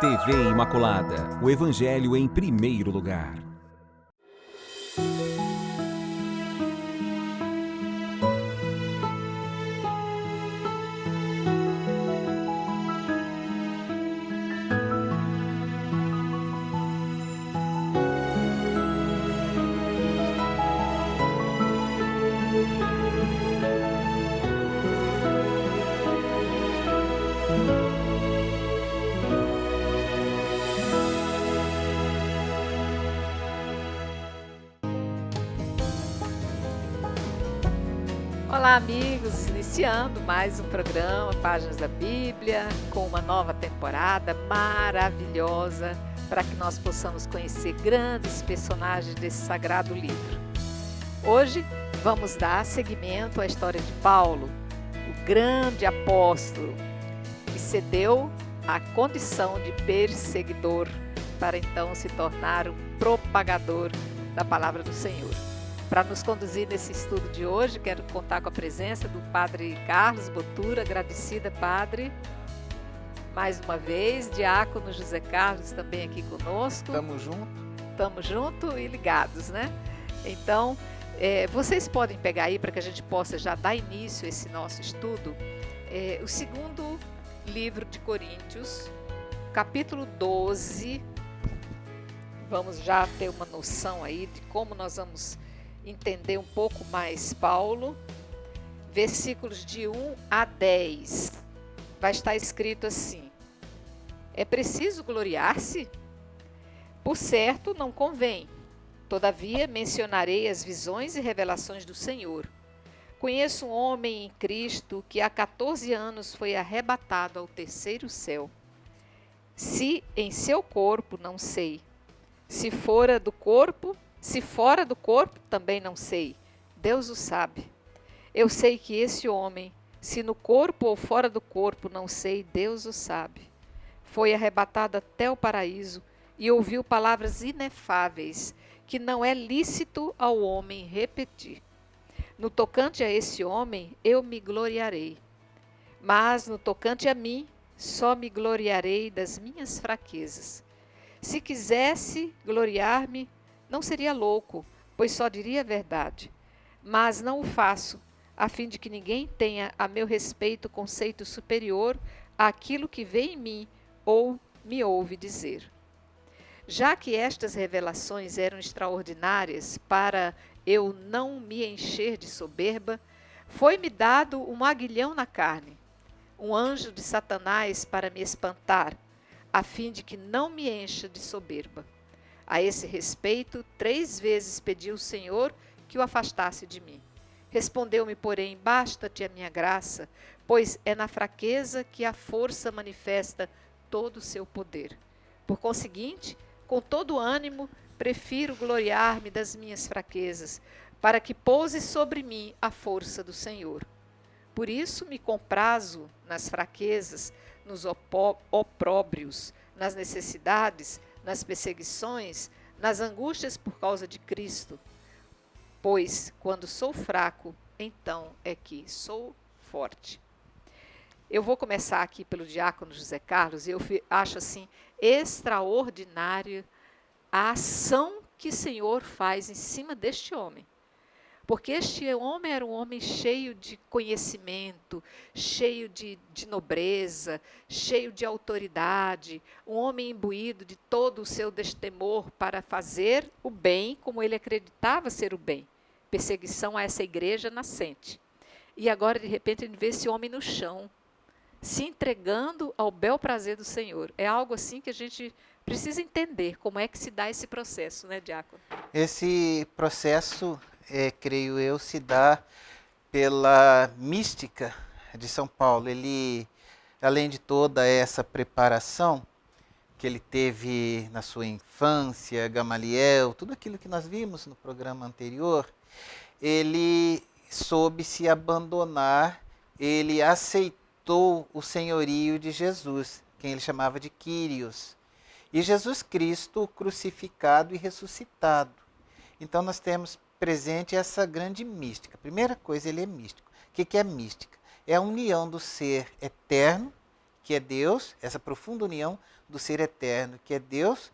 TV Imaculada, o Evangelho em primeiro lugar. Olá, amigos! Iniciando mais um programa Páginas da Bíblia, com uma nova temporada maravilhosa para que nós possamos conhecer grandes personagens desse sagrado livro. Hoje vamos dar seguimento à história de Paulo, o grande apóstolo que cedeu à condição de perseguidor para então se tornar um propagador da palavra do Senhor. Para nos conduzir nesse estudo de hoje, quero contar com a presença do Padre Carlos Botura. Agradecida, Padre. Mais uma vez, Diácono José Carlos também aqui conosco. Estamos juntos e ligados, né? Então, vocês podem pegar aí para que a gente possa já dar início a esse nosso estudo. O segundo livro de Coríntios, capítulo 12. Vamos já ter uma noção aí de como nós vamos entender um pouco mais Paulo, versículos de 1 a 10, vai estar escrito assim: é preciso gloriar-se? Por certo, não convém. Todavia, mencionarei as visões e revelações do Senhor. Conheço um homem em Cristo que há 14 anos foi arrebatado ao terceiro céu. Se em seu corpo, não sei. Se fora do corpo, também não sei. Deus o sabe. Eu sei que esse homem, se no corpo ou fora do corpo, não sei, Deus o sabe. Foi arrebatado até o paraíso e ouviu palavras inefáveis, que não é lícito ao homem repetir. No tocante a esse homem, eu me gloriarei. Mas no tocante a mim, só me gloriarei das minhas fraquezas. Se quisesse gloriar-me, não seria louco, pois só diria a verdade. Mas não o faço, a fim de que ninguém tenha a meu respeito conceito superior àquilo que vê em mim ou me ouve dizer. Já que estas revelações eram extraordinárias para eu não me encher de soberba, foi-me dado um aguilhão na carne, um anjo de Satanás para me espantar, a fim de que não me encha de soberba. A esse respeito, 3 vezes pedi ao Senhor que o afastasse de mim. Respondeu-me, porém, basta-te a minha graça, pois é na fraqueza que a força manifesta todo o seu poder. Por conseguinte, com todo ânimo, prefiro gloriar-me das minhas fraquezas, para que pouse sobre mim a força do Senhor. Por isso me comprazo nas fraquezas, nos opróbrios, nas necessidades, nas perseguições, nas angústias por causa de Cristo. Pois, quando sou fraco, então é que sou forte. Eu vou começar aqui pelo Diácono José Carlos, e eu acho assim extraordinária a ação que o Senhor faz em cima deste homem. Porque este homem era um homem cheio de conhecimento, cheio de nobreza, cheio de autoridade, um homem imbuído de todo o seu destemor para fazer o bem como ele acreditava ser o bem. Perseguição a essa igreja nascente. E agora, de repente, ele vê esse homem no chão, se entregando ao bel prazer do Senhor. É algo assim que a gente precisa entender como é que se dá esse processo, né, Diácono? Esse processo, creio eu, se dá pela mística de São Paulo. Ele, além de toda essa preparação que ele teve na sua infância, Gamaliel, tudo aquilo que nós vimos no programa anterior, ele soube se abandonar, ele aceitou o senhorio de Jesus, quem ele chamava de Quírios. E Jesus Cristo crucificado e ressuscitado. Então nós temos presente essa grande mística. Primeira coisa, ele é místico. O que é mística? É a união do ser eterno, que é Deus, essa profunda união do ser eterno, que é Deus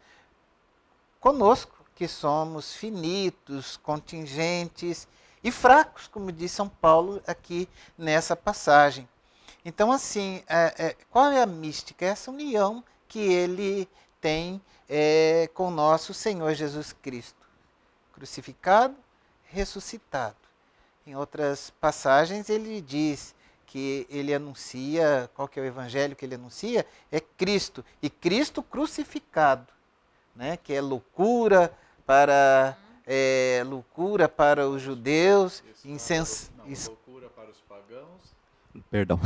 conosco, que somos finitos, contingentes e fracos, como diz São Paulo aqui nessa passagem. Então, assim, qual é a mística? Essa união que ele tem com o nosso Senhor Jesus Cristo, crucificado, ressuscitado. Em outras passagens ele diz que ele anuncia, qual que é o evangelho que ele anuncia? É Cristo, e Cristo crucificado, né? Que é loucura para os judeus, loucura para os pagãos. Perdão.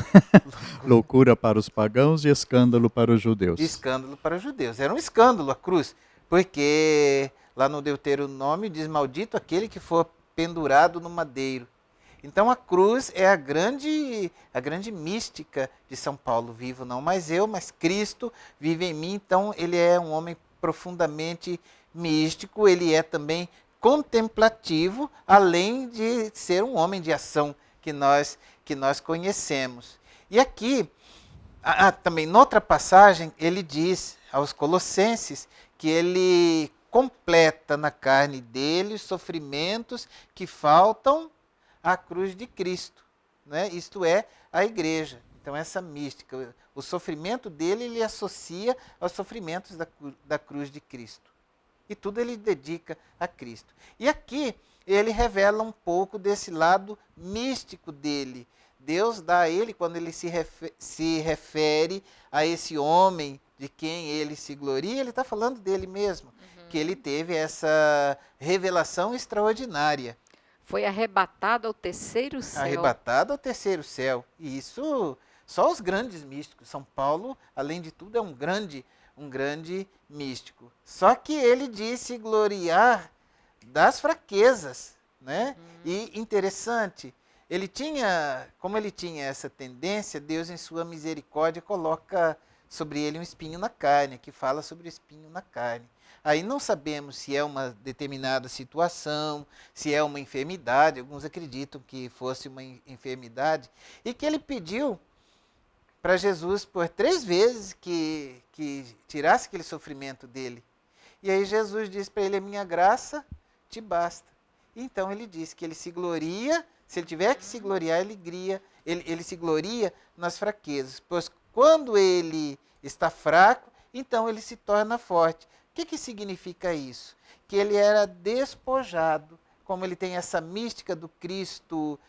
Loucura para os pagãos e escândalo para os judeus. Escândalo para os judeus. Era um escândalo a cruz, porque lá no Deuteronômio diz: maldito aquele que for pendurado no madeiro. Então a cruz é a grande mística de São Paulo. Vivo não mais eu, mas Cristo vive em mim. Então ele é um homem profundamente místico, ele é também contemplativo, além de ser um homem de ação que nós conhecemos. E aqui, também noutra passagem, ele diz aos Colossenses que ele completa na carne dele os sofrimentos que faltam à cruz de Cristo, né? Isto é, a igreja. Então essa mística, o sofrimento dele, ele associa aos sofrimentos da cruz de Cristo. E tudo ele dedica a Cristo. E aqui ele revela um pouco desse lado místico dele. Deus dá a ele, quando ele se refere a esse homem de quem ele se gloria, ele está falando dele mesmo, que ele teve essa revelação extraordinária. Foi arrebatado ao terceiro céu. Arrebatado ao terceiro céu. E isso, só os grandes místicos. São Paulo, além de tudo, é um grande místico. Só que ele disse gloriar das fraquezas, né? E interessante, como ele tinha essa tendência, Deus em sua misericórdia coloca sobre ele um espinho na carne, que fala sobre o espinho na carne. Aí não sabemos se é uma determinada situação, se é uma enfermidade, alguns acreditam que fosse uma enfermidade, e que ele pediu para Jesus por 3 vezes que tirasse aquele sofrimento dele. E aí Jesus disse para ele: a minha graça te basta. Então ele disse que ele se gloria, se ele tiver que se gloriar, ele se gloria nas fraquezas. Pois quando ele está fraco, então ele se torna forte. O que significa isso? Que ele era despojado, como ele tem essa mística do Cristo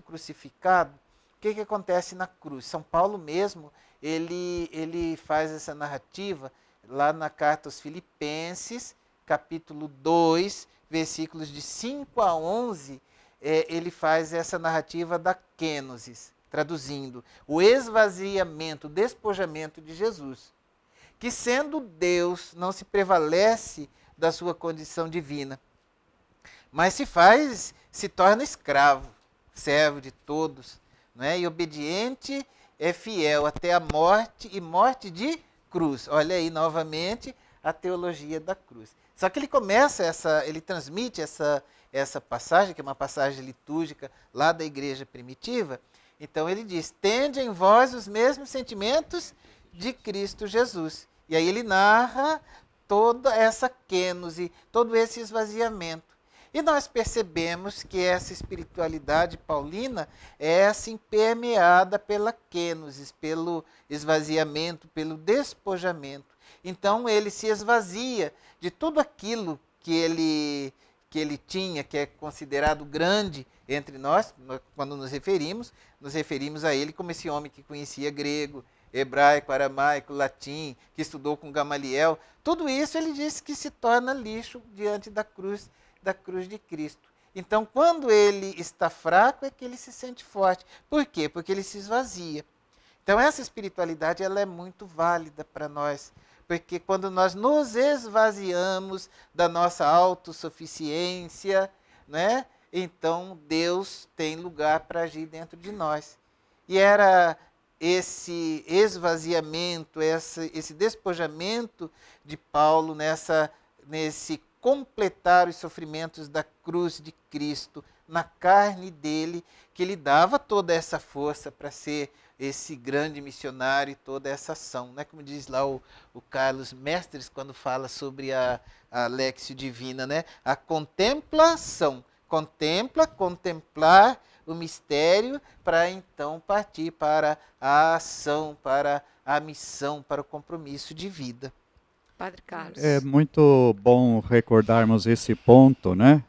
crucificado. O que acontece na cruz? São Paulo mesmo, ele faz essa narrativa lá na carta aos Filipenses, capítulo 2, versículos de 5 a 11, ele faz essa narrativa da kenosis, traduzindo, o esvaziamento, o despojamento de Jesus, que sendo Deus, não se prevalece da sua condição divina, mas se torna escravo, servo de todos, né? E obediente, é fiel até a morte, e morte de cruz. Olha aí novamente a teologia da cruz. Só que ele transmite essa passagem, que é uma passagem litúrgica lá da igreja primitiva. Então ele diz: tende em vós os mesmos sentimentos de Cristo Jesus. E aí ele narra toda essa kênose, todo esse esvaziamento. E nós percebemos que essa espiritualidade paulina é assim permeada pela kênose, pelo esvaziamento, pelo despojamento. Então ele se esvazia de tudo aquilo que ele tinha, que é considerado grande entre nós. Quando nos referimos a ele como esse homem que conhecia grego, hebraico, aramaico, latim, que estudou com Gamaliel. Tudo isso ele disse que se torna lixo diante da cruz de Cristo. Então, quando ele está fraco, é que ele se sente forte. Por quê? Porque ele se esvazia. Então, essa espiritualidade ela é muito válida para nós, porque quando nós nos esvaziamos da nossa autossuficiência, né, então Deus tem lugar para agir dentro de nós. E era esse esvaziamento, esse despojamento de Paulo nesse completar os sofrimentos da cruz de Cristo na carne dele, que lhe dava toda essa força para ser esse grande missionário e toda essa ação. Né? Como diz lá o Carlos Mestres, quando fala sobre a Léxio Divina, né? A contemplação. Contemplar o mistério para então partir para a ação, para a missão, para o compromisso de vida. Padre Carlos. É muito bom recordarmos esse ponto, né?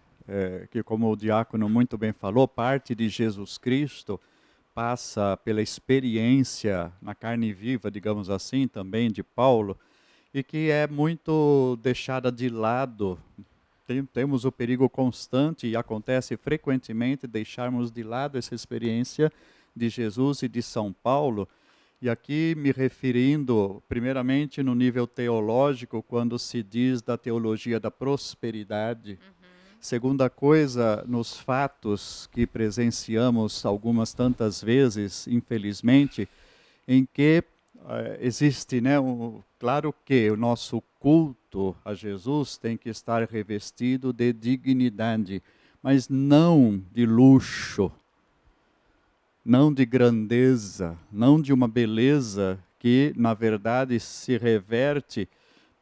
Que como o diácono muito bem falou, parte de Jesus Cristo passa pela experiência na carne viva, digamos assim, também de Paulo, e que é muito deixada de lado. Temos o perigo constante, e acontece frequentemente, deixarmos de lado essa experiência de Jesus e de São Paulo. E aqui me referindo, primeiramente, no nível teológico, quando se diz da teologia da prosperidade. Segunda coisa, nos fatos que presenciamos algumas tantas vezes, infelizmente, em que existe, né, claro que o nosso culto a Jesus tem que estar revestido de dignidade, mas não de luxo, não de grandeza, não de uma beleza que, na verdade, se reverte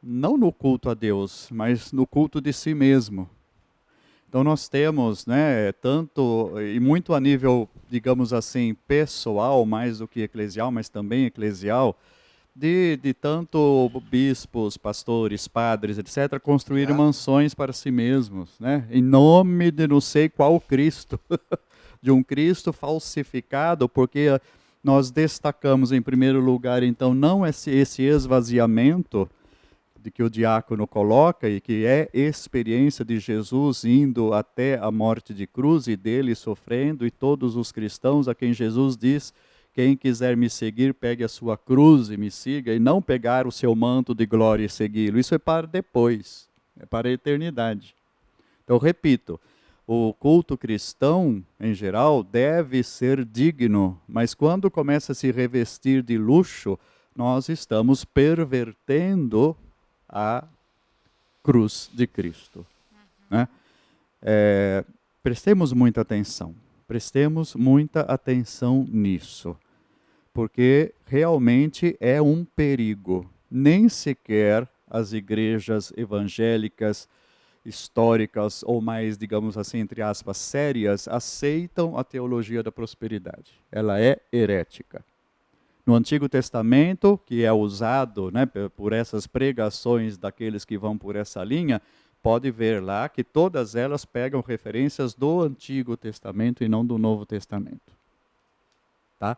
não no culto a Deus, mas no culto de si mesmo. Então nós temos, né, tanto e muito a nível, digamos assim, pessoal, mais do que eclesial, mas também eclesial, de tanto bispos, pastores, padres, etc., construírem mansões para si mesmos, né, em nome de não sei qual Cristo, de um Cristo falsificado, porque nós destacamos em primeiro lugar, então, não esse esvaziamento de que o diácono coloca e que é experiência de Jesus indo até a morte de cruz e dele sofrendo, e todos os cristãos a quem Jesus diz: quem quiser me seguir, pegue a sua cruz e me siga, e não pegar o seu manto de glória e segui-lo. Isso é para depois, é para a eternidade. Então, repito, o culto cristão, em geral, deve ser digno, mas quando começa a se revestir de luxo, nós estamos pervertendo a cruz de Cristo. Né? Prestemos muita atenção nisso, porque realmente é um perigo. Nem sequer as igrejas evangélicas históricas, ou mais, digamos assim, entre aspas, sérias, aceitam a teologia da prosperidade. Ela é herética. No Antigo Testamento, que é usado, né, por essas pregações daqueles que vão por essa linha, pode ver lá que todas elas pegam referências do Antigo Testamento e não do Novo Testamento. Tá?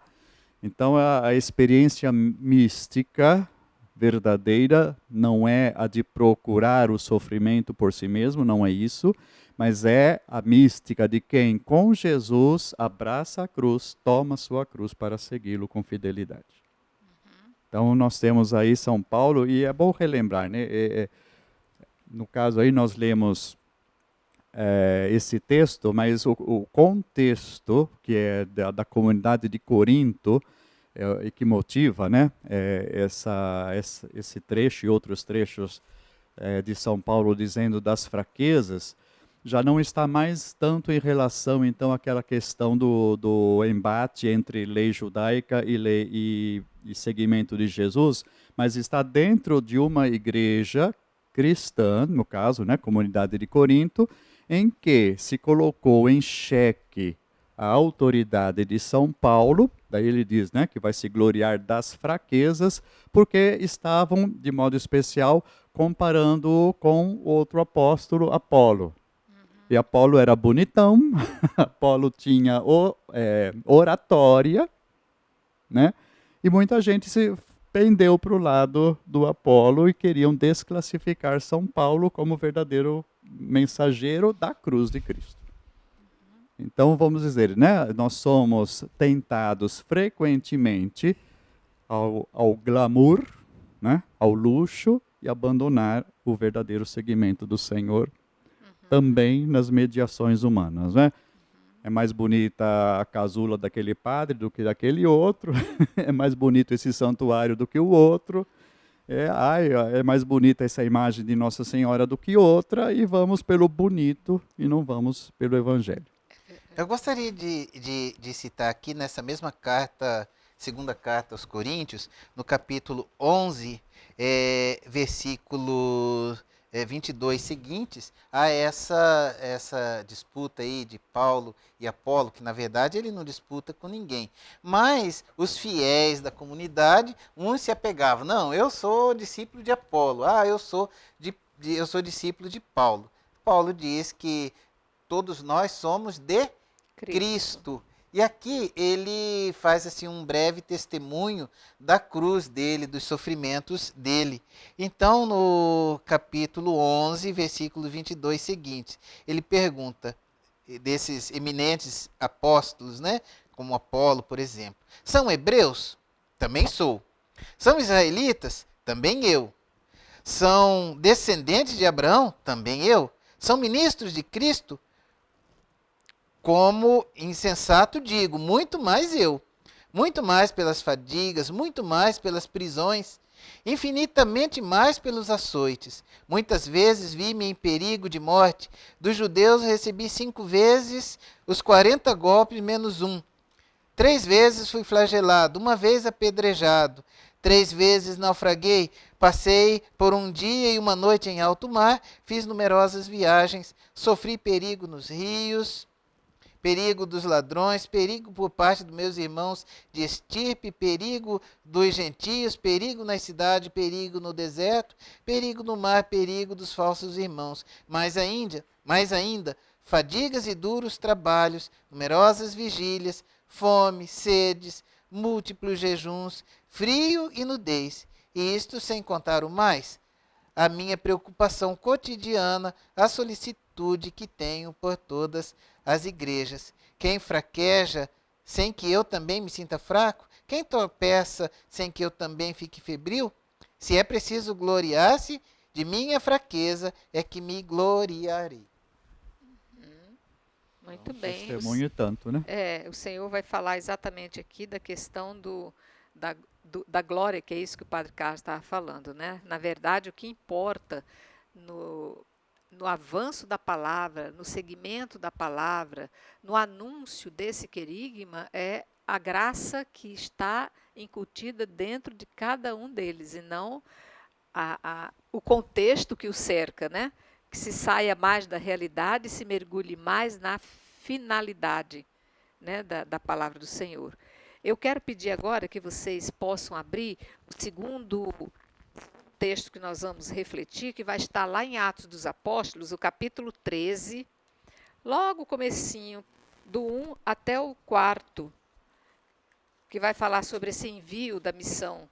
Então, a experiência mística verdadeira não é a de procurar o sofrimento por si mesmo, não é isso, mas é a mística de quem, com Jesus, abraça a cruz, toma sua cruz para segui-lo com fidelidade. Então, nós temos aí São Paulo, e é bom relembrar, né? No caso aí, nós lemos esse texto, mas o contexto, que é da comunidade de Corinto, e que motiva, né, esse trecho e outros trechos de São Paulo dizendo das fraquezas, já não está mais tanto em relação, então, àquela questão do embate entre lei judaica e seguimento de Jesus, mas está dentro de uma igreja cristã, no caso, né, comunidade de Corinto, em que se colocou em xeque a autoridade de São Paulo, daí ele diz, né, que vai se gloriar das fraquezas, porque estavam, de modo especial, comparando-o com outro apóstolo, Apolo. E Apolo era bonitão, Apolo tinha oratória, né? E muita gente se pendeu para o lado do Apolo e queriam desclassificar São Paulo como verdadeiro mensageiro da cruz de Cristo. Então, vamos dizer, né? Nós somos tentados frequentemente ao glamour, né? Ao luxo, e abandonar o verdadeiro seguimento do Senhor, também nas mediações humanas, né? É mais bonita a casula daquele padre do que daquele outro, é mais bonito esse santuário do que o outro, é mais bonita essa imagem de Nossa Senhora do que outra, e vamos pelo bonito e não vamos pelo Evangelho. Eu gostaria de citar aqui nessa mesma carta, segunda carta aos Coríntios, no capítulo 11, versículo 22 seguintes, a essa disputa aí de Paulo e Apolo, que na verdade ele não disputa com ninguém. Mas os fiéis da comunidade, uns se apegavam, não, eu sou discípulo de Apolo, eu sou discípulo de Paulo. Paulo diz que todos nós somos de Cristo. E aqui ele faz assim um breve testemunho da cruz dele, dos sofrimentos dele. Então, no capítulo 11, versículo 22 seguinte, ele pergunta desses eminentes apóstolos, né, como Apolo, por exemplo, são hebreus? Também sou. São israelitas? Também eu. São descendentes de Abraão? Também eu. São ministros de Cristo? Como insensato digo, muito mais eu, muito mais pelas fadigas, muito mais pelas prisões, infinitamente mais pelos açoites. Muitas vezes vi-me em perigo de morte. Dos judeus recebi 5 vezes os 40 golpes menos um. 3 vezes fui flagelado, 1 vez apedrejado, 3 vezes naufraguei. Passei por 1 dia e 1 noite em alto mar, fiz numerosas viagens, sofri perigo nos rios, perigo dos ladrões, perigo por parte dos meus irmãos de estirpe, perigo dos gentios, perigo na cidade, perigo no deserto, perigo no mar, perigo dos falsos irmãos. Mais ainda, fadigas e duros trabalhos, numerosas vigílias, fome, sedes, múltiplos jejuns, frio e nudez. E isto sem contar o mais, a minha preocupação cotidiana, a solicitude que tenho por todas as igrejas. Quem fraqueja sem que eu também me sinta fraco? Quem tropeça sem que eu também fique febril? Se é preciso gloriar-se, de minha fraqueza é que me gloriarei. Muito bem. Testemunho tanto, né? O Senhor vai falar exatamente aqui da questão da glória, que é isso que o Padre Carlos estava falando, né? Na verdade, o que importa no avanço da palavra, no segmento da palavra, no anúncio desse querigma, é a graça que está incutida dentro de cada um deles, e não o contexto que o cerca, né? Que se saia mais da realidade e se mergulhe mais na finalidade, né, da palavra do Senhor. Eu quero pedir agora que vocês possam abrir o segundo texto que nós vamos refletir, que vai estar lá em Atos dos Apóstolos, o capítulo 13, logo o comecinho, do 1 até o 4, que vai falar sobre esse envio da missão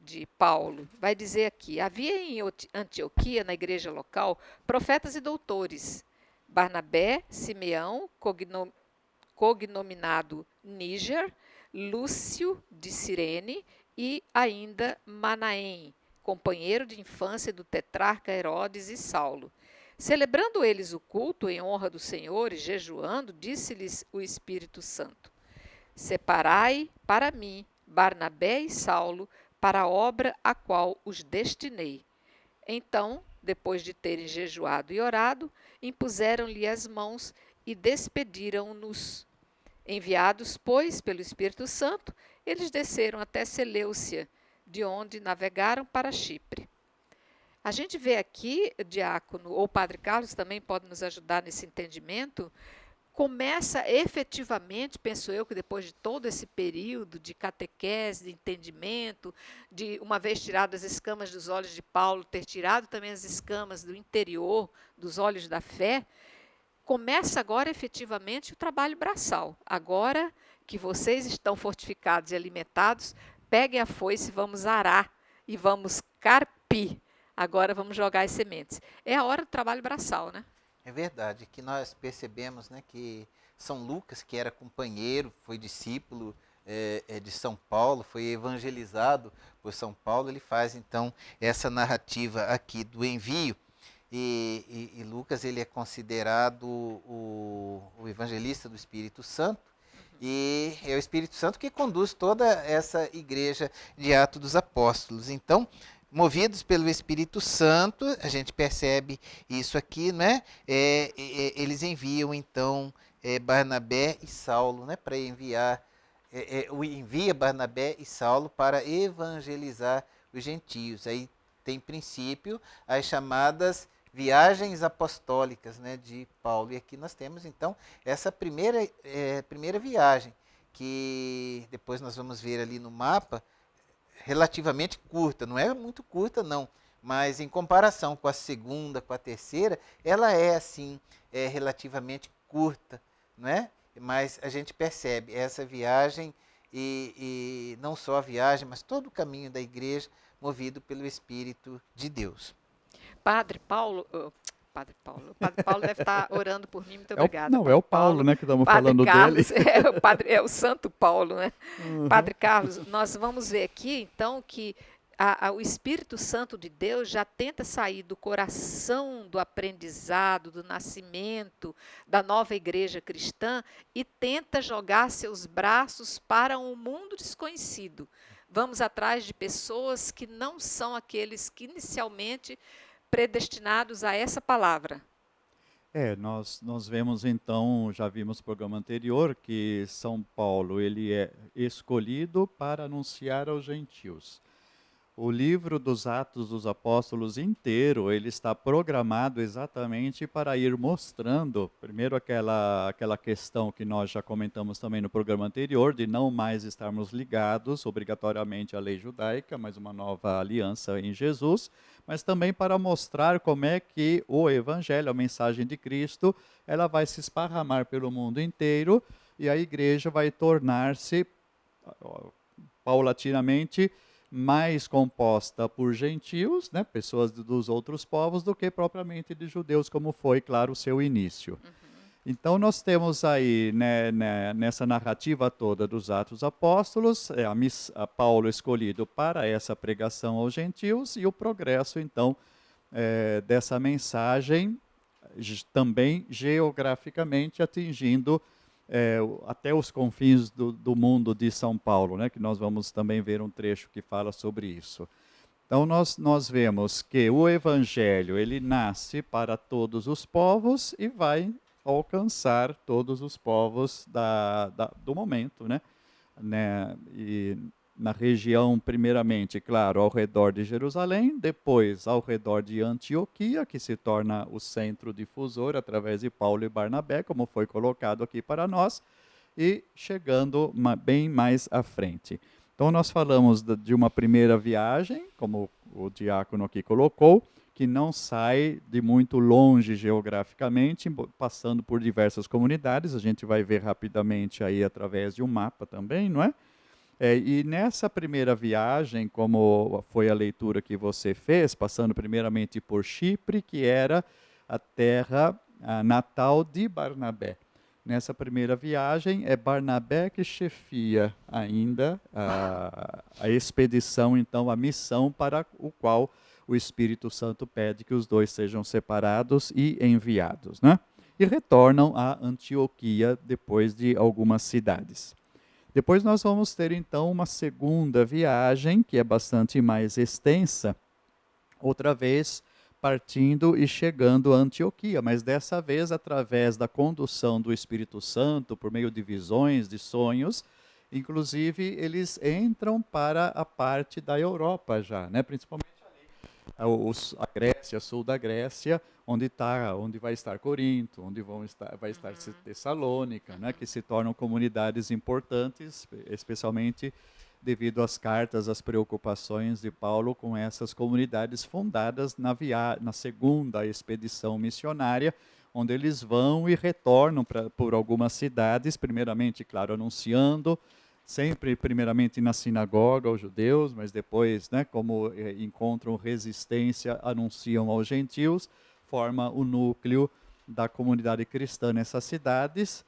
de Paulo. Vai dizer aqui: havia em Antioquia, na igreja local, profetas e doutores, Barnabé, Simeão, cognominado Níger, Lúcio de Cirene e ainda Manaém, companheiro de infância do tetrarca Herodes e Saulo. Celebrando eles o culto em honra do Senhor e jejuando, disse-lhes o Espírito Santo: separai para mim Barnabé e Saulo para a obra a qual os destinei. Então, depois de terem jejuado e orado, impuseram-lhe as mãos e despediram-nos. Enviados, pois, pelo Espírito Santo, eles desceram até Seleucia, de onde navegaram para Chipre. A gente vê aqui, diácono, ou Padre Carlos também pode nos ajudar nesse entendimento, começa efetivamente, penso eu, que depois de todo esse período de catequese, de entendimento, de, uma vez tiradas as escamas dos olhos de Paulo, ter tirado também as escamas do interior, dos olhos da fé, começa agora efetivamente o trabalho braçal. Agora que vocês estão fortificados e alimentados, peguem a foice, vamos arar e vamos carpir. Agora vamos jogar as sementes. É a hora do trabalho braçal, né? É verdade, que nós percebemos, né, que São Lucas, que era companheiro, foi discípulo de São Paulo, foi evangelizado por São Paulo, ele faz então essa narrativa aqui do envio. E Lucas, ele é considerado o evangelista do Espírito Santo, e é o Espírito Santo que conduz toda essa igreja de Atos dos Apóstolos. Então, movidos pelo Espírito Santo, a gente percebe isso aqui, né? Eles enviam então Barnabé e Saulo, né, para enviar, envia Barnabé e Saulo para evangelizar os gentios. Aí tem princípio as chamadas viagens apostólicas, né, de Paulo. E aqui nós temos então essa primeira viagem, que depois nós vamos ver ali no mapa, relativamente curta, não é muito curta não, mas em comparação com a segunda, com a terceira, ela é assim, relativamente curta, não é? Mas a gente percebe essa viagem e não só a viagem, mas todo o caminho da igreja movido pelo Espírito de Deus. Padre Paulo deve estar orando por mim, muito obrigada. Não, é o Paulo, né, que estamos Padre falando Carlos, dele. é o Santo Paulo, né? Padre Carlos, nós vamos ver aqui, então, que o Espírito Santo de Deus já tenta sair do coração do aprendizado, do nascimento da nova igreja cristã e tenta jogar seus braços para um mundo desconhecido. Vamos atrás de pessoas que não são aqueles que inicialmente predestinados a essa palavra. Nós vemos então, já vimos no programa anterior, que São Paulo ele é escolhido para anunciar aos gentios. O livro dos Atos dos Apóstolos inteiro, ele está programado exatamente para ir mostrando, primeiro aquela questão que nós já comentamos também no programa anterior, de não mais estarmos ligados obrigatoriamente à lei judaica, mas uma nova aliança em Jesus, mas também para mostrar como é que o Evangelho, a mensagem de Cristo, ela vai se esparramar pelo mundo inteiro e a igreja vai tornar-se, paulatinamente, mais composta por gentios, né, pessoas dos outros povos, do que propriamente de judeus, como foi, claro, o seu início. Então, nós temos aí, né, nessa narrativa toda dos Atos Apóstolos, a Paulo escolhido para essa pregação aos gentios e o progresso, então, dessa mensagem, também geograficamente atingindo até os confins do mundo de São Paulo, né, que nós vamos também ver um trecho que fala sobre isso. Então, nós vemos que o Evangelho, ele nasce para todos os povos e vai alcançar todos os povos do momento, né? E na região, primeiramente, claro, ao redor de Jerusalém, depois ao redor de Antioquia, que se torna o centro difusor através de Paulo e Barnabé, como foi colocado aqui para nós, e chegando bem mais à frente. Então, nós falamos de uma primeira viagem, como o diácono aqui colocou, que não sai de muito longe geograficamente, passando por diversas comunidades, a gente vai ver rapidamente aí através de um mapa também, não é? E nessa primeira viagem, como foi a leitura que você fez, passando primeiramente por Chipre, que era a terra natal de Barnabé. Nessa primeira viagem, é Barnabé que chefia ainda a expedição, então, a missão para o qual o Espírito Santo pede que os dois sejam separados e enviados, né? E retornam a Antioquia depois de algumas cidades. Depois nós vamos ter, então, uma segunda viagem, que é bastante mais extensa, outra vez partindo e chegando a Antioquia, mas dessa vez através da condução do Espírito Santo, por meio de visões, de sonhos. Inclusive, eles entram para a parte da Europa já, né? Principalmente a Grécia, sul da Grécia, onde vai estar Corinto, onde vai estar Tessalônica, né, que se tornam comunidades importantes, especialmente devido às cartas, às preocupações de Paulo com essas comunidades fundadas na segunda expedição missionária, onde eles vão e retornam por algumas cidades, primeiramente, claro, anunciando, sempre primeiramente na sinagoga aos judeus, mas depois, né, como encontram resistência, anunciam aos gentios, forma o núcleo da comunidade cristã nessas cidades,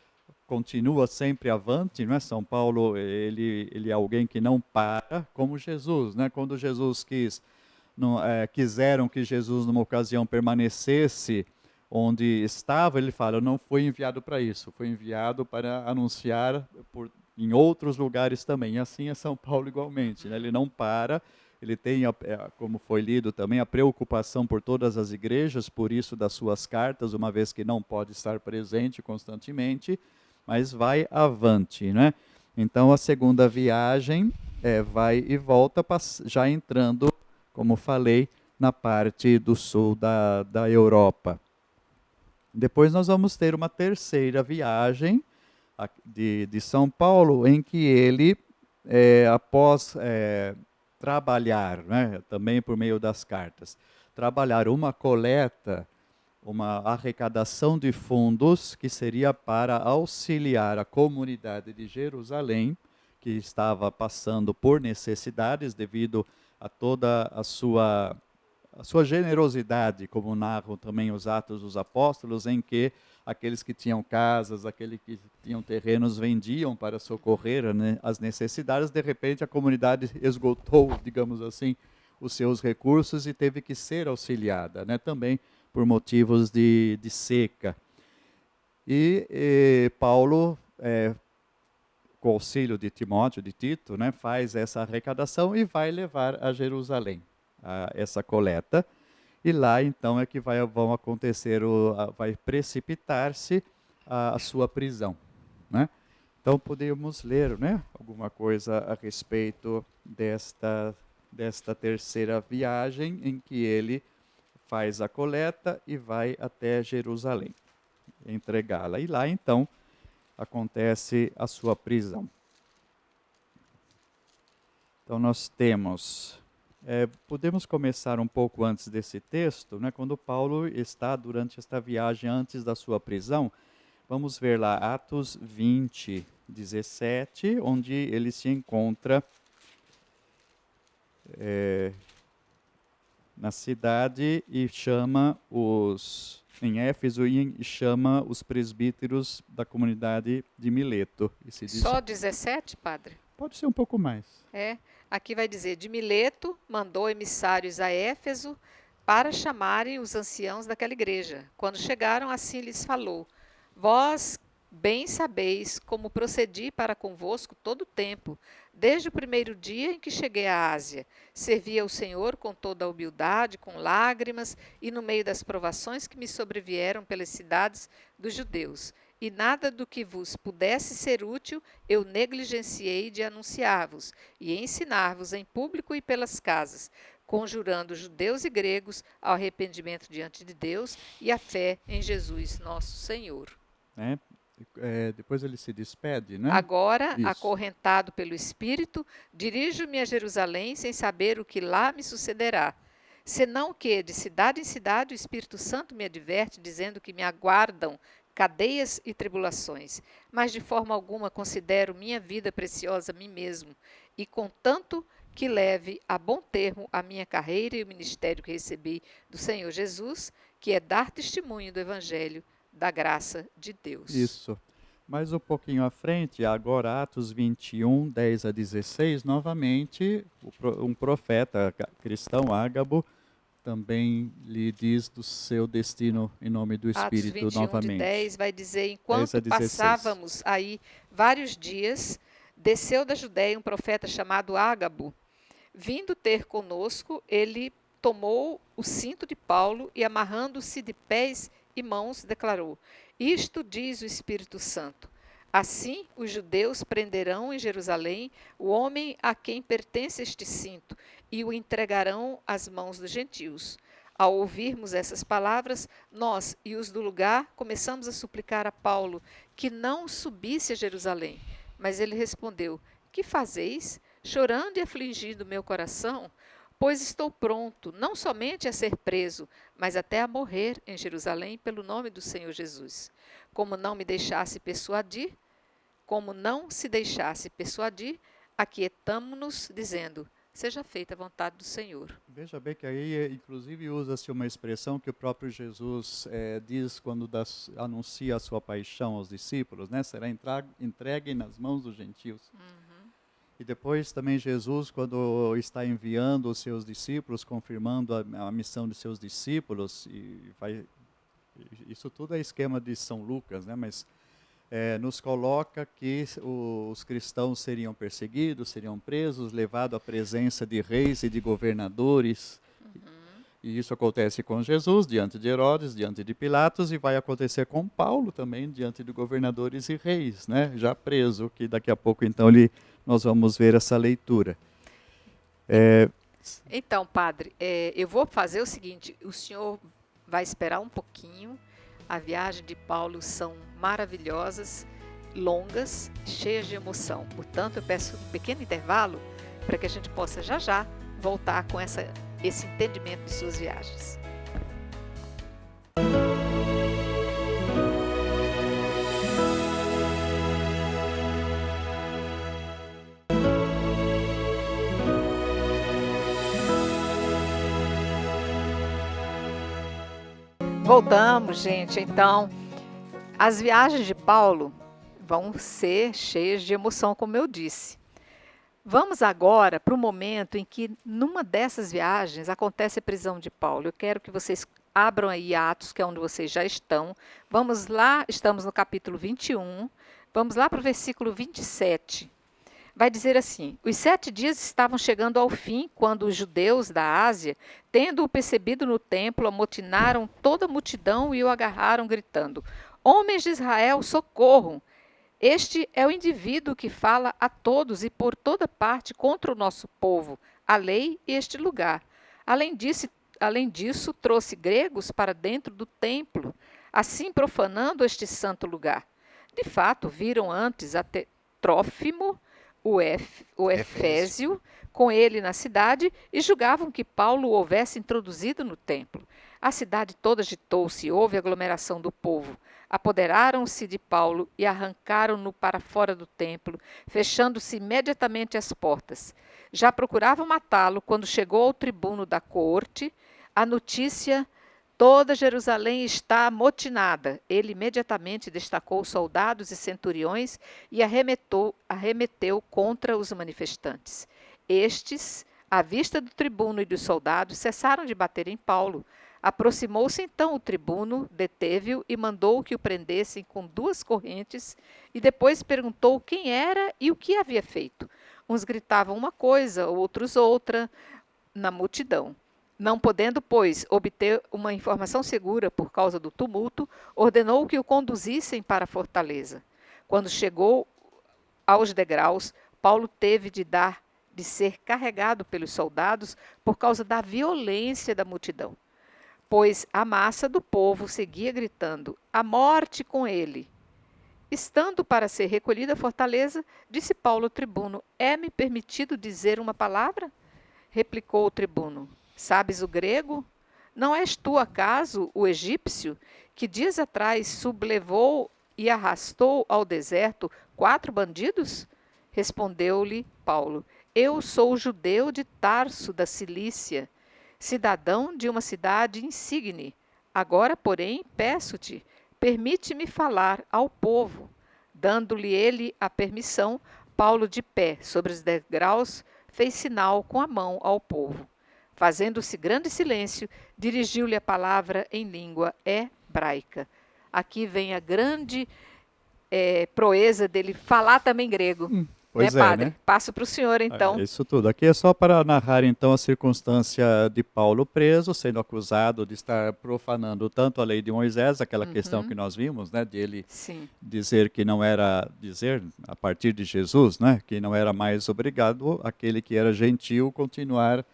continua sempre avante, não é? São Paulo, ele é alguém que não para, como Jesus, né? Quando Jesus quiseram que Jesus numa ocasião permanecesse onde estava, ele fala, eu não fui enviado para isso, fui enviado para anunciar em outros lugares também. E assim é São Paulo igualmente, né? Ele não para, Ele tem, como foi lido também, a preocupação por todas as igrejas, por isso das suas cartas, uma vez que não pode estar presente constantemente, mas vai avante, né? Então a segunda viagem vai e volta, já entrando, como falei, na parte do sul da Europa. Depois nós vamos ter uma terceira viagem de São Paulo, em que ele, após trabalhar, né, também por meio das cartas, trabalhar uma coleta, uma arrecadação de fundos que seria para auxiliar a comunidade de Jerusalém, que estava passando por necessidades devido a toda a sua generosidade, como narram também os Atos dos Apóstolos, em que aqueles que tinham casas, aqueles que tinham terrenos vendiam para socorrer, né, as necessidades. De repente a comunidade esgotou, digamos assim, os seus recursos e teve que ser auxiliada, né, também por motivos de seca. E Paulo, com o auxílio de Timóteo, de Tito, né, faz essa arrecadação e vai levar a Jerusalém essa coleta. E lá então é que vão acontecer, vai precipitar-se a sua prisão, né? Então podemos ler, né, alguma coisa a respeito desta terceira viagem, em que ele faz a coleta e vai até Jerusalém entregá-la. E lá então acontece a sua prisão. Então nós temos, podemos começar um pouco antes desse texto, né, quando Paulo está durante esta viagem antes da sua prisão. Vamos ver lá Atos 20, 17, onde ele se encontra na cidade e chama em Éfeso, e chama os presbíteros da comunidade de Mileto. E se diz, Só 17, padre? Pode ser um pouco mais. Aqui vai dizer, de Mileto mandou emissários a Éfeso para chamarem os anciãos daquela igreja. Quando chegaram, assim lhes falou: vós bem sabeis como procedi para convosco todo o tempo, desde o primeiro dia em que cheguei à Ásia. Servi ao Senhor com toda a humildade, com lágrimas e no meio das provações que me sobrevieram pelas cidades dos judeus. E nada do que vos pudesse ser útil eu negligenciei de anunciar-vos e ensinar-vos em público e pelas casas, conjurando judeus e gregos ao arrependimento diante de Deus e à fé em Jesus nosso Senhor. Depois ele se despede, né? Agora, Isso. acorrentado pelo Espírito, dirijo-me a Jerusalém sem saber o que lá me sucederá. Senão que, de cidade em cidade, o Espírito Santo me adverte, dizendo que me aguardam cadeias e tribulações. Mas de forma alguma considero minha vida preciosa a mim mesmo, e contanto que leve a bom termo a minha carreira e o ministério que recebi do Senhor Jesus, que é dar testemunho do Evangelho da graça de Deus. Isso. Mais um pouquinho à frente, agora Atos 21, 10 a 16, novamente, um profeta cristão, Ágabo, também lhe diz do seu destino em nome do Espírito. Atos 21, novamente. de 10 vai dizer, enquanto passávamos aí vários dias, desceu da Judéia um profeta chamado Ágabo. Vindo ter conosco, ele tomou o cinto de Paulo e, amarrando-se de pés e mãos, declarou: isto diz o Espírito Santo. Assim, os judeus prenderão em Jerusalém o homem a quem pertence este cinto e o entregarão às mãos dos gentios. Ao ouvirmos essas palavras, nós e os do lugar começamos a suplicar a Paulo que não subisse a Jerusalém. Mas ele respondeu: que fazeis, chorando e afligindo meu coração? Pois estou pronto, não somente a ser preso, mas até a morrer em Jerusalém pelo nome do Senhor Jesus. Como não se deixasse persuadir, aquietamo-nos, dizendo: seja feita a vontade do Senhor. Veja bem que aí, inclusive, usa-se uma expressão que o próprio Jesus diz quando anuncia a sua paixão aos discípulos, né? Será entregue nas mãos dos gentios. E depois também Jesus, quando está enviando os seus discípulos, confirmando a missão de seus discípulos, isso tudo é esquema de São Lucas, né? Mas nos coloca que os cristãos seriam perseguidos, seriam presos, levados à presença de reis e de governadores. E isso acontece com Jesus, diante de Herodes, diante de Pilatos, e vai acontecer com Paulo também, diante de governadores e reis, né? Já preso, que daqui a pouco então nós vamos ver essa leitura. Então, padre, eu vou fazer o seguinte, o senhor vai esperar um pouquinho. A viagem de Paulo são maravilhosas, longas, cheias de emoção. Portanto, eu peço um pequeno intervalo para que a gente possa já voltar com esse entendimento de suas viagens. Voltamos, gente. Então, as viagens de Paulo vão ser cheias de emoção, como eu disse. Vamos agora para o momento em que, numa dessas viagens, acontece a prisão de Paulo. Eu quero que vocês abram aí Atos, que é onde vocês já estão. Vamos lá, estamos no capítulo 21. Vamos lá para o versículo 27. Vai dizer assim: os 7 dias estavam chegando ao fim, quando os judeus da Ásia, tendo-o percebido no templo, amotinaram toda a multidão e o agarraram, gritando: homens de Israel, socorram! Este é o indivíduo que fala a todos e por toda parte contra o nosso povo, a lei e este lugar. Além disso, trouxe gregos para dentro do templo, assim profanando este santo lugar. De fato, viram antes até Trófimo, o Efésio, com ele na cidade, e julgavam que Paulo o houvesse introduzido no templo. A cidade toda agitou-se, houve aglomeração do povo. Apoderaram-se de Paulo e arrancaram-no para fora do templo, fechando-se imediatamente as portas. Já procuravam matá-lo quando chegou ao tribuno da corte a notícia: toda Jerusalém está amotinada. Ele imediatamente destacou soldados e centuriões e arremeteu contra os manifestantes. Estes, à vista do tribuno e dos soldados, cessaram de bater em Paulo. Aproximou-se então o tribuno, deteve-o e mandou que o prendessem com 2 correntes, e depois perguntou quem era e o que havia feito. Uns gritavam uma coisa, outros outra, na multidão. Não podendo, pois, obter uma informação segura por causa do tumulto, ordenou que o conduzissem para a fortaleza. Quando chegou aos degraus, Paulo teve de ser carregado pelos soldados por causa da violência da multidão, pois a massa do povo seguia gritando: a morte com ele. Estando para ser recolhido à fortaleza, disse Paulo ao tribuno: é-me permitido dizer uma palavra? Replicou o tribuno: sabes o grego? Não és tu, acaso, o egípcio, que dias atrás sublevou e arrastou ao deserto 4 bandidos? Respondeu-lhe Paulo: eu sou judeu de Tarso, da Cilícia, cidadão de uma cidade insigne. Agora, porém, peço-te, permite-me falar ao povo. Dando-lhe ele a permissão, Paulo, de pé sobre os degraus, fez sinal com a mão ao povo. Fazendo-se grande silêncio, dirigiu-lhe a palavra em língua hebraica. Aqui vem a grande proeza dele falar também grego. Pois padre? né? Passo para o senhor, então. Isso tudo. Aqui é só para narrar, então, a circunstância de Paulo preso, sendo acusado de estar profanando tanto a lei de Moisés, aquela questão que nós vimos, né, de ele dizer que não era, a partir de Jesus, né, que não era mais obrigado aquele que era gentil continuar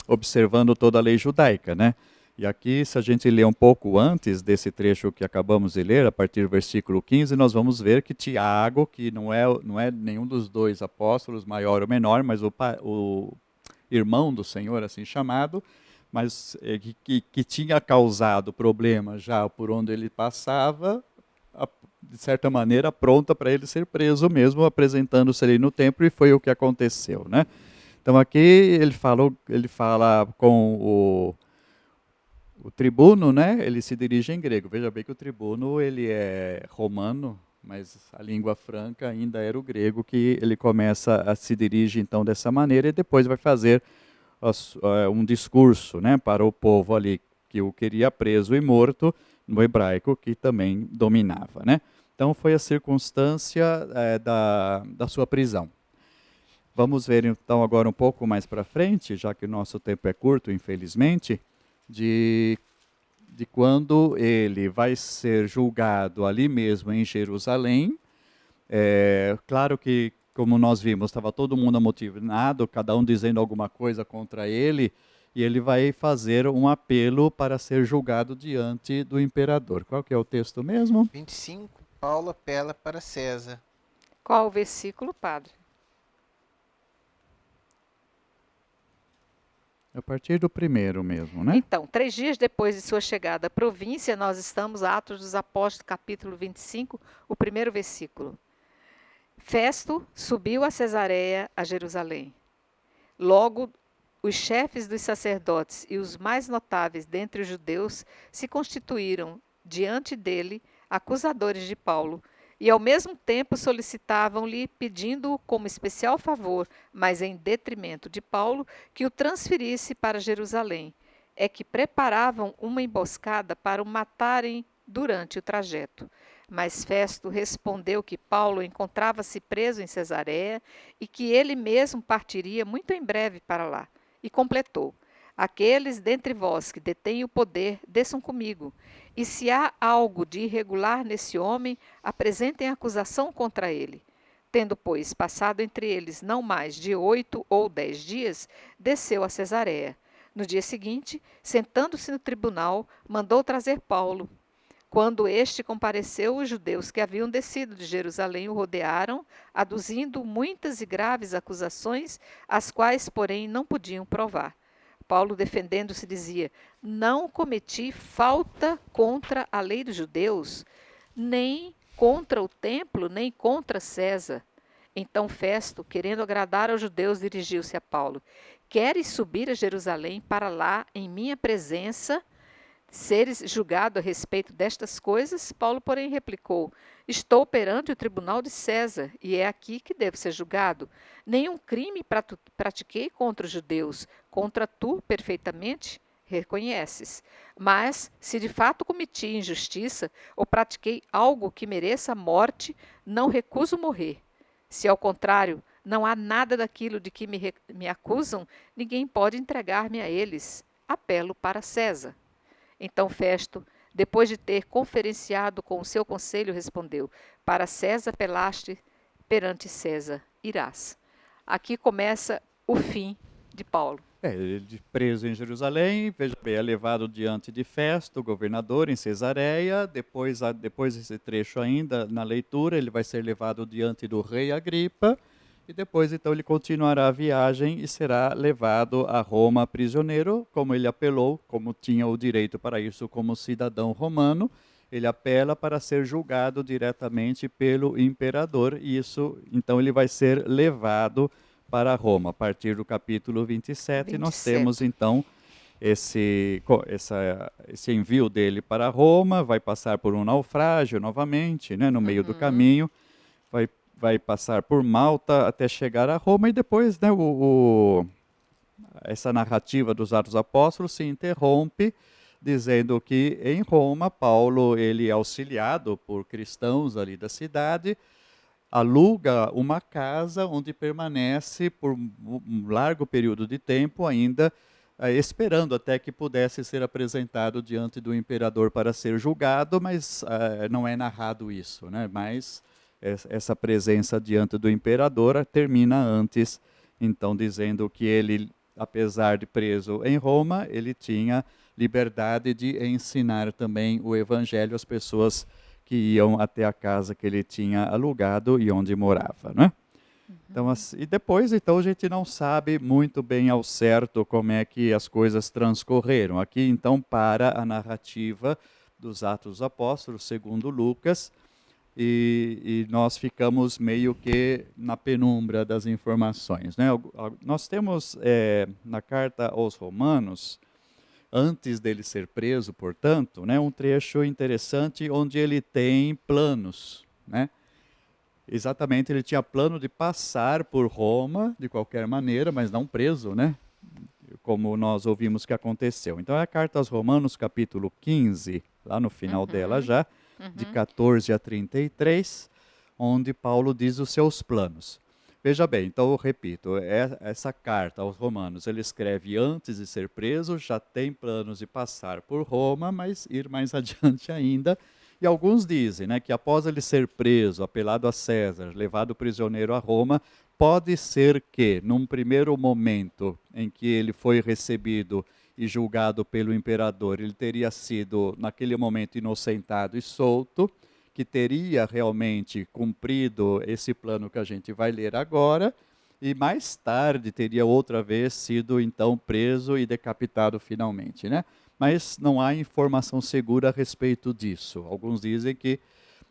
observando toda a lei judaica, né? E aqui, se a gente ler um pouco antes desse trecho que acabamos de ler, a partir do versículo 15, nós vamos ver que Tiago, que não é nenhum dos 2 apóstolos, maior ou menor, mas o irmão do Senhor, assim chamado, mas que tinha causado problema já por onde ele passava, de certa maneira, pronta para ele ser preso mesmo, apresentando-se ali no templo, e foi o que aconteceu, né? Então aqui ele fala com o tribuno, né? Ele se dirige em grego. Veja bem que o tribuno ele é romano, mas a língua franca ainda era o grego, que ele começa a se dirigir então dessa maneira, e depois vai fazer um discurso, né, para o povo ali que o queria preso e morto, no hebraico, que também dominava, né? Então foi a circunstância da sua prisão. Vamos ver então agora um pouco mais para frente, já que o nosso tempo é curto, infelizmente, de quando ele vai ser julgado ali mesmo em Jerusalém. Claro que, como nós vimos, estava todo mundo amotinado, cada um dizendo alguma coisa contra ele, e ele vai fazer um apelo para ser julgado diante do imperador. Qual que é o texto mesmo? 25, Paulo apela para César. Qual o versículo, padre? A partir do primeiro mesmo, né? Então, 3 dias depois de sua chegada à província, nós estamos, Atos dos Apóstolos, capítulo 25, o primeiro versículo. Festo subiu a Cesareia, a Jerusalém. Logo, os chefes dos sacerdotes e os mais notáveis dentre os judeus se constituíram diante dele acusadores de Paulo, e ao mesmo tempo solicitavam-lhe, pedindo-o como especial favor, mas em detrimento de Paulo, que o transferisse para Jerusalém. É que preparavam uma emboscada para o matarem durante o trajeto. Mas Festo respondeu que Paulo encontrava-se preso em Cesareia e que ele mesmo partiria muito em breve para lá. E completou: aqueles dentre vós que detêm o poder, desçam comigo. E se há algo de irregular nesse homem, apresentem acusação contra ele. Tendo, pois, passado entre eles não mais de 8 ou 10 dias, desceu a Cesareia. No dia seguinte, sentando-se no tribunal, mandou trazer Paulo. Quando este compareceu, os judeus que haviam descido de Jerusalém o rodearam, aduzindo muitas e graves acusações, as quais, porém, não podiam provar. Paulo, defendendo-se, dizia: não cometi falta contra a lei dos judeus, nem contra o templo, nem contra César. Então Festo, querendo agradar aos judeus, dirigiu-se a Paulo: queres subir a Jerusalém para lá, em minha presença, seres julgado a respeito destas coisas? Paulo, porém, replicou: estou perante o tribunal de César, e é aqui que devo ser julgado. Nenhum crime pratiquei contra os judeus, contra tu perfeitamente reconheces. Mas, se de fato cometi injustiça, ou pratiquei algo que mereça a morte, não recuso morrer. Se, ao contrário, não há nada daquilo de que me acusam, ninguém pode entregar-me a eles. Apelo para César. Então Festo, depois de ter conferenciado com o seu conselho, respondeu: para César apelaste, perante César irás. Aqui começa o fim de Paulo. Ele preso em Jerusalém, veja bem, é levado diante de Festo, governador, em Cesareia. Depois desse trecho ainda, na leitura, ele vai ser levado diante do rei Agripa. E depois, então, ele continuará a viagem e será levado a Roma prisioneiro, como ele apelou, como tinha o direito para isso como cidadão romano. Ele apela para ser julgado diretamente pelo imperador, e isso, então, ele vai ser levado para Roma. A partir do capítulo 27, nós temos, então, esse envio dele para Roma, vai passar por um naufrágio novamente, né, no meio do caminho, vai passar por Malta até chegar a Roma, e depois, né, essa narrativa dos Atos Apóstolos se interrompe, dizendo que em Roma, Paulo, ele é auxiliado por cristãos ali da cidade, aluga uma casa onde permanece por um largo período de tempo ainda, esperando até que pudesse ser apresentado diante do imperador para ser julgado, mas não é narrado isso, né? Mas essa presença diante do imperador termina antes, então, dizendo que ele, apesar de preso em Roma, ele tinha liberdade de ensinar também o evangelho às pessoas que iam até a casa que ele tinha alugado e onde morava, né? Então, e depois, então, a gente não sabe muito bem ao certo como é que as coisas transcorreram. Aqui, então, para a narrativa dos Atos dos Apóstolos, segundo Lucas, e nós ficamos meio que na penumbra das informações, né? Nós temos na carta aos Romanos, antes dele ser preso, portanto, né, um trecho interessante onde ele tem planos, né? Exatamente, ele tinha plano de passar por Roma de qualquer maneira, mas não preso, né? como nós ouvimos que aconteceu. Então é a carta aos Romanos, capítulo 15, lá no final dela já, de 14 a 33, onde Paulo diz os seus planos. Veja bem, então eu repito, essa carta aos Romanos, ele escreve antes de ser preso, já tem planos de passar por Roma, mas ir mais adiante ainda. E alguns dizem, né, que após ele ser preso, apelado a César, levado prisioneiro a Roma, pode ser que, num primeiro momento em que ele foi recebido e julgado pelo imperador, ele teria sido, naquele momento, inocentado e solto, que teria realmente cumprido esse plano que a gente vai ler agora, e mais tarde teria outra vez sido, então, preso e decapitado finalmente, né? Mas não há informação segura a respeito disso. Alguns dizem que,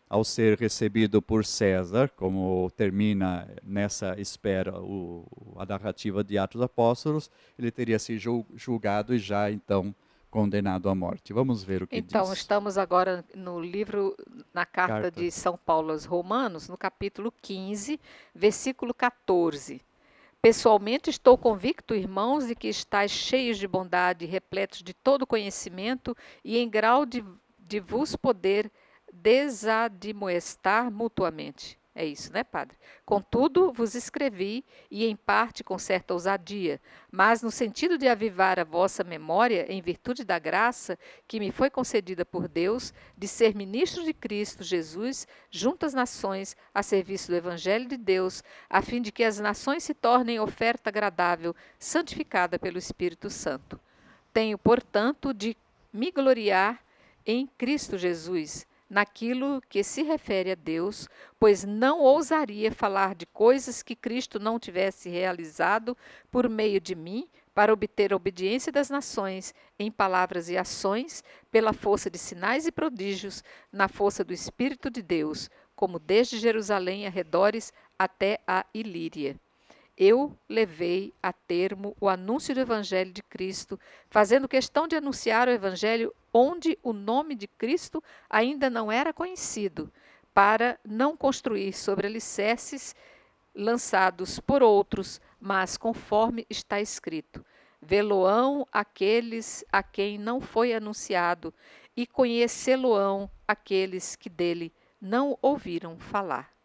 ao ser recebido por César, como termina nessa espera a narrativa de Atos dos Apóstolos, ele teria sido julgado e já, então, condenado à morte. Vamos ver o que diz. Então, estamos agora no livro, na carta de São Paulo aos Romanos, no capítulo 15, versículo 14. Pessoalmente estou convicto, irmãos, de que estáis cheios de bondade, repletos de todo conhecimento e em grau de vos poder desadmoestar mutuamente. É isso, né, Padre? Contudo, vos escrevi, e em parte com certa ousadia, mas no sentido de avivar a vossa memória, em virtude da graça que me foi concedida por Deus, de ser ministro de Cristo Jesus, junto às nações, a serviço do Evangelho de Deus, a fim de que as nações se tornem oferta agradável, santificada pelo Espírito Santo. Tenho, portanto, de me gloriar em Cristo Jesus, naquilo que se refere a Deus, pois não ousaria falar de coisas que Cristo não tivesse realizado por meio de mim, para obter a obediência das nações em palavras e ações, pela força de sinais e prodígios, na força do Espírito de Deus, como desde Jerusalém arredores até a Ilíria. Eu levei a termo o anúncio do Evangelho de Cristo, fazendo questão de anunciar o Evangelho onde o nome de Cristo ainda não era conhecido, para não construir sobre alicerces lançados por outros, mas conforme está escrito: vê-lo-ão aqueles a quem não foi anunciado, e conhecê-lo-ão aqueles que dele não ouviram falar.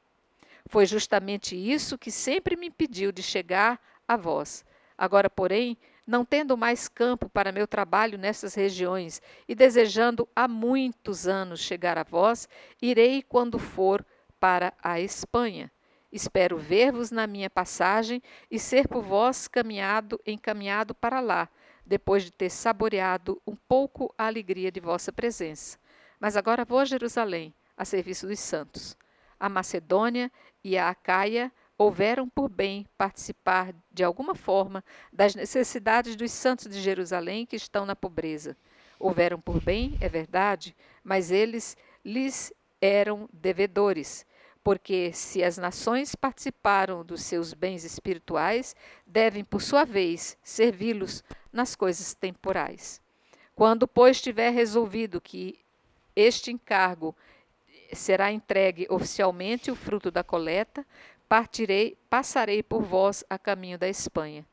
Foi justamente isso que sempre me impediu de chegar a vós. Agora, porém, não tendo mais campo para meu trabalho nessas regiões e desejando há muitos anos chegar a vós, irei quando for para a Espanha. Espero ver-vos na minha passagem e ser por vós encaminhado para lá, depois de ter saboreado um pouco a alegria de vossa presença. Mas agora vou a Jerusalém, a serviço dos santos. A Macedônia e a Acaia houveram por bem participar de alguma forma das necessidades dos santos de Jerusalém que estão na pobreza. Houveram por bem, é verdade, mas eles lhes eram devedores, porque se as nações participaram dos seus bens espirituais, devem, por sua vez, servi-los nas coisas temporais. Quando, pois, tiver resolvido que este encargo será entregue oficialmente o fruto da coleta, passarei por vós a caminho da Espanha.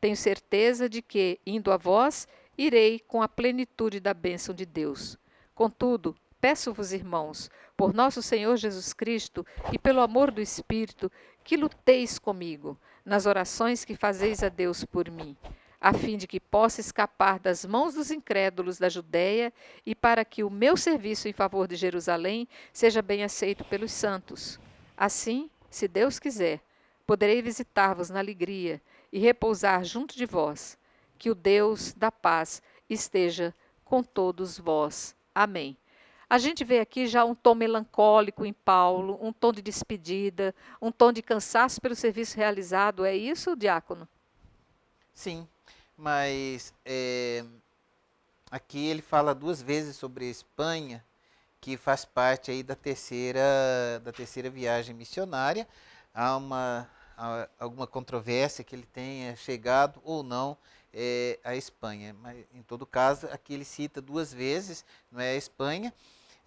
Tenho certeza de que, indo a vós, irei com a plenitude da bênção de Deus. Contudo, peço-vos, irmãos, por nosso Senhor Jesus Cristo e pelo amor do Espírito, que luteis comigo nas orações que fazeis a Deus por mim, a fim de que possa escapar das mãos dos incrédulos da Judéia e para que o meu serviço em favor de Jerusalém seja bem aceito pelos santos. Assim, se Deus quiser, poderei visitar-vos na alegria e repousar junto de vós. Que o Deus da paz esteja com todos vós. Amém. A gente vê aqui já um tom melancólico em Paulo, um tom de despedida, um tom de cansaço pelo serviço realizado. É isso, diácono? Sim, mas aqui ele fala duas vezes sobre a Espanha, que faz parte aí da terceira viagem missionária. Há alguma controvérsia que ele tenha chegado ou não à Espanha, mas em todo caso aqui ele cita duas vezes, não é a Espanha.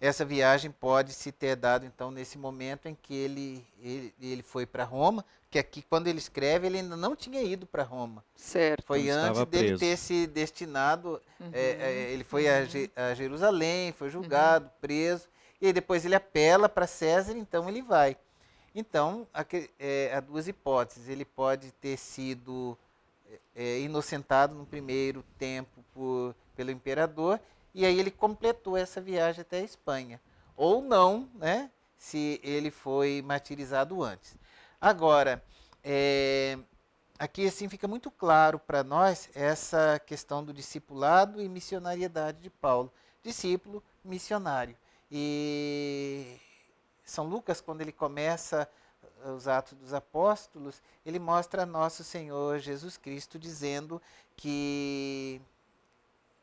essa viagem pode se ter dado, então, nesse momento em que ele foi para Roma, que aqui, quando ele escreve, ele ainda não tinha ido para Roma. Certo. Foi Então, antes estava dele preso. ter se destinado, ele foi a Jerusalém, foi julgado, preso, e aí depois ele apela para César, então ele vai. Então, há duas hipóteses. Ele pode ter sido inocentado no primeiro tempo pelo imperador, e aí ele completou essa viagem até a Espanha. Ou não, né, se ele foi martirizado antes. Agora, aqui assim fica muito claro para nós essa questão do discipulado e missionariedade de Paulo. Discípulo, missionário. E São Lucas, quando ele começa os Atos dos Apóstolos, ele mostra nosso Senhor Jesus Cristo dizendo que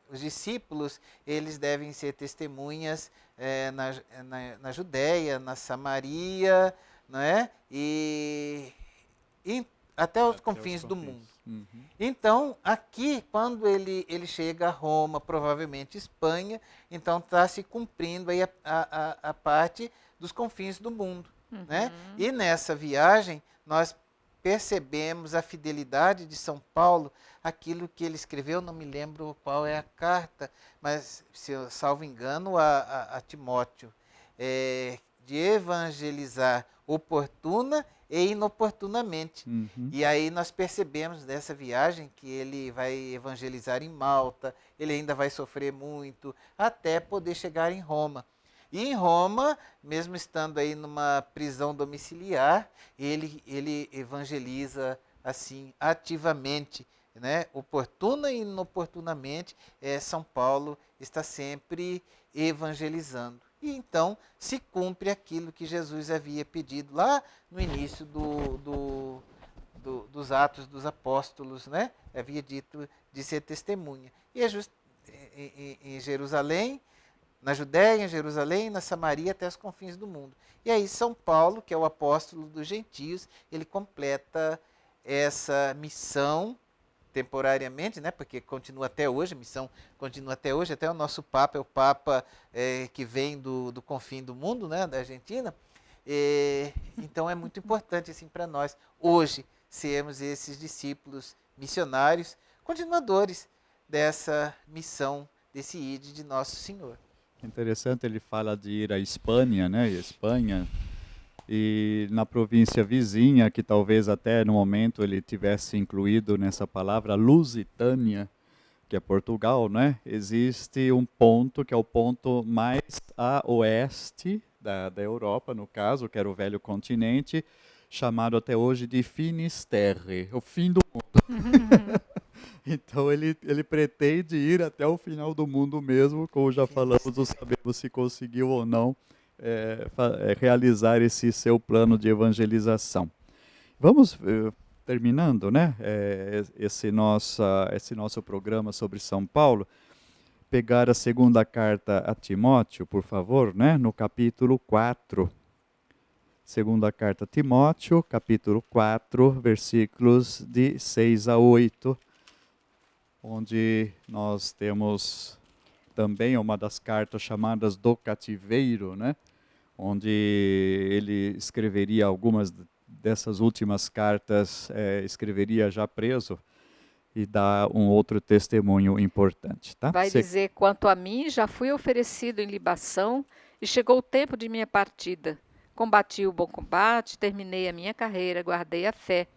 os discípulos, eles devem ser testemunhas na Judéia, na Samaria, não é? E até os confins do mundo. Uhum. Então, aqui, quando ele chega a Roma, provavelmente Espanha, então está se cumprindo aí a parte dos confins do mundo. Né? E nessa viagem, nós percebemos a fidelidade de São Paulo, aquilo que ele escreveu, não me lembro qual é a carta, mas, se eu salvo engano, a Timóteo, de evangelizar oportuna e inoportunamente. Uhum. E aí nós percebemos dessa viagem que ele vai evangelizar em Malta, ele ainda vai sofrer muito, até poder chegar em Roma. E em Roma, mesmo estando aí numa prisão domiciliar, ele evangeliza assim ativamente, né? Oportuna e inoportunamente, São Paulo está sempre evangelizando. E então se cumpre aquilo que Jesus havia pedido lá no início dos Atos dos Apóstolos, né? Havia dito de ser testemunha. E em Jerusalém, na Judéia, em Jerusalém, na Samaria, até os confins do mundo. E aí São Paulo, que é o apóstolo dos gentios, ele completa essa missão temporariamente, né? Porque continua até hoje, a missão continua até hoje, até o nosso Papa é o Papa que vem do confim do mundo, né? Da Argentina. Então é muito importante assim, para nós, hoje, sermos esses discípulos missionários, continuadores dessa missão, desse ide de Nosso Senhor. Interessante, ele fala de ir à Espanha, né? Espanha, e na província vizinha, que talvez até no momento ele tivesse incluído nessa palavra, Lusitânia, que é Portugal, né? Existe um ponto que é o ponto mais a oeste da Europa, no caso, que era o velho continente, chamado até hoje de Finisterre, o fim do mundo. Então ele pretende ir até o final do mundo mesmo, como já falamos, não sabemos se conseguiu ou não realizar esse seu plano de evangelização. Vamos terminando, né? Esse nosso programa sobre São Paulo, pegar a segunda carta a Timóteo, por favor, né? No capítulo 4. Segunda carta a Timóteo, capítulo 4, versículos de 6 a 8. Onde nós temos também uma das cartas chamadas do cativeiro, né? Onde ele escreveria algumas dessas últimas cartas, escreveria já preso, e dá um outro testemunho importante. Tá? Vai dizer, quanto a mim, já fui oferecido em libação, e chegou o tempo de minha partida. Combati o bom combate, terminei a minha carreira, guardei a fé.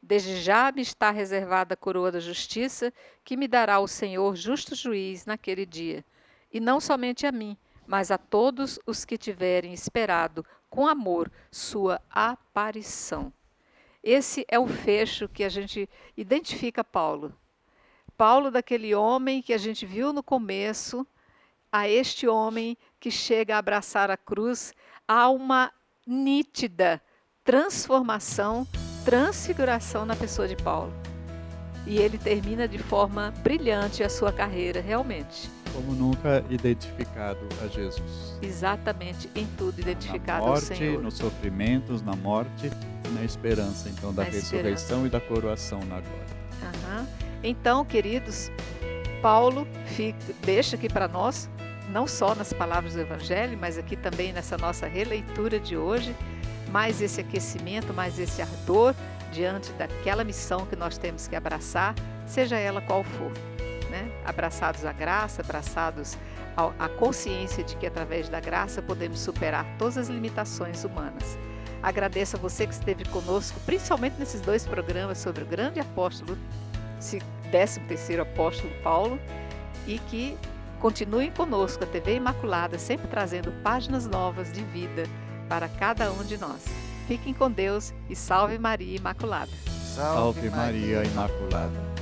Desde já me está reservada a coroa da justiça, que me dará o Senhor justo juiz naquele dia. E não somente a mim, mas a todos os que tiverem esperado com amor sua aparição. Esse é o fecho que a gente identifica Paulo. Paulo, daquele homem que a gente viu no começo, a este homem que chega a abraçar a cruz, há uma nítida transformação, transfiguração na pessoa de Paulo. E ele termina de forma brilhante a sua carreira, realmente. Como nunca identificado a Jesus. Exatamente, em tudo identificado na ao morte, Senhor. nos sofrimentos, na morte e na esperança, então, da Na ressurreição e da coroação na glória. Então, queridos, Paulo deixa aqui para nós não só nas palavras do Evangelho, mas aqui também nessa nossa releitura de hoje, mais esse aquecimento, mais esse ardor diante daquela missão que nós temos que abraçar, seja ela qual for, né? Abraçados à graça, abraçados à consciência de que através da graça podemos superar todas as limitações humanas. Agradeço a você que esteve conosco, principalmente nesses 2 programas sobre o grande apóstolo, 13º apóstolo Paulo, e que continuem conosco, a TV Imaculada, sempre trazendo páginas novas de vida para cada um de nós. Fiquem com Deus e salve Maria Imaculada. Salve Maria Imaculada.